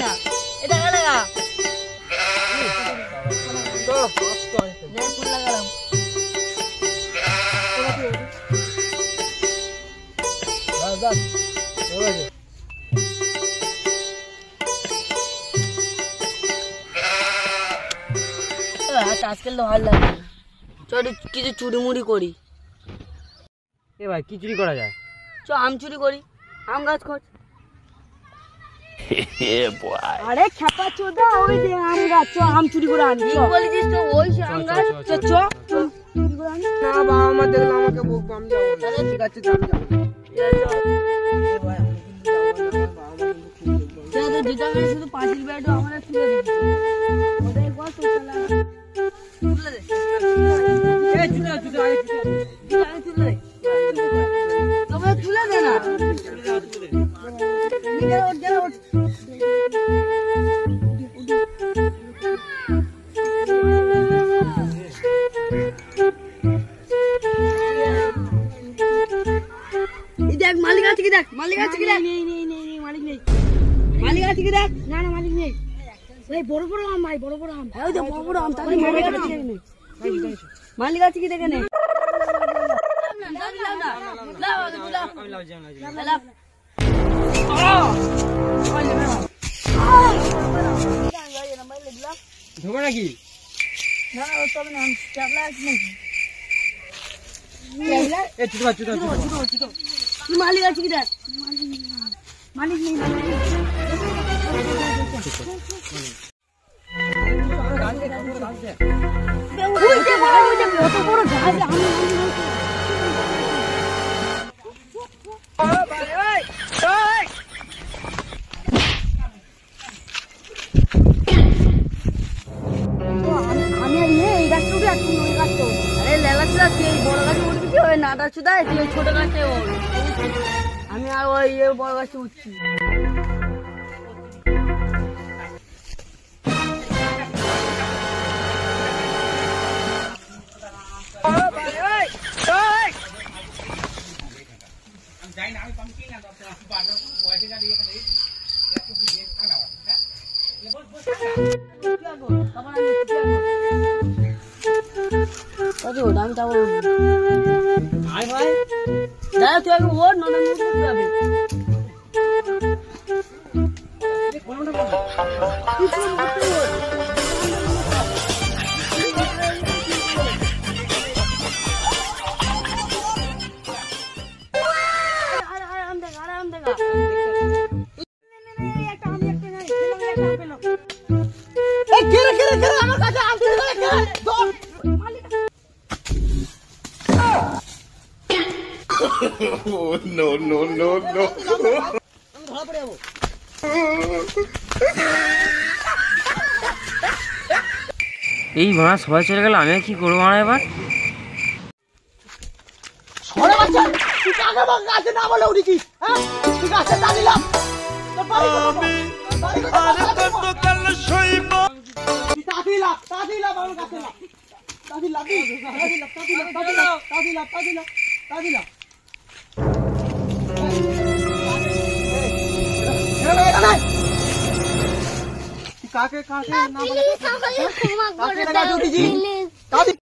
না এটা লাগা তো নে ফুল লাগালাম দাদা ওরে আজকাল তো ভালো লাগে চল কিছু চুরি মুড়ি করি এ ভাই কি চুরি করা যায় চ আম চুরি করি আম গাছ খোঁজ আরে খেপা চোদা ওই যে আম গাছ চ আম চুরি করে আনি কি বলেছিস তো ওই আম গাছ চ চ চুরি করে আনি না বাবা মা দেখলে আমাকে বকবো আমি যাবো না ঠিক আছে আমি যাবো যেটা আমি শুধু পাঁচিল ব্যাট আমার তুলে দিচ্ছি ওদের বস তুলে দে এই চুরা চুরা তুলে দে তোমরা তুলে দে না দেখ মালিক আছে কি দেখ মালিক আছে কি দেখ নেই নেই নেই নেই মালিক নেই মালিক আছে কি দেখ না না মালিক নেই এই বড় বড় আম ভাই বড় বড় আম ওই তো বড় বড় আম তাহলে মালিক আছে কি নেই মালিক আছে কি দেখে নে ঢোকা নাকি এ চুরা চুরা মালিক আছে কি দেখ মালিক নেই কত বড় গাছ আমি এই গাছটা উঠে আসছি ওই গাছটা আরে লেলা চুদা তুই বড় গাছে উঠবি কি ওই নাটা চুদা তুই ওই ছোট গাছে ওঠ আমি আর ওই বড় গাছে উঠছি আমি যাবো দাদা তুই আগে ওর নদা উঠতে যাবে আরাম দেখা আমার কাছে আম চুরি করে no, no, no, no. ধরা পড়ে যাবো এই মারা সবাই চলে গেল আমি কি করবো মারা এবার সরে বাচ্চা তুই কাকে বাগ গাছে না বলে উঠেছিস হ্যাঁ তুই গাছে দাঁড়িলাম তোর বাড়ি তাদিলাম আমার কাছে না তাদিলাম কাকে কাকে না বলে কাকে লাগা উঠেছিস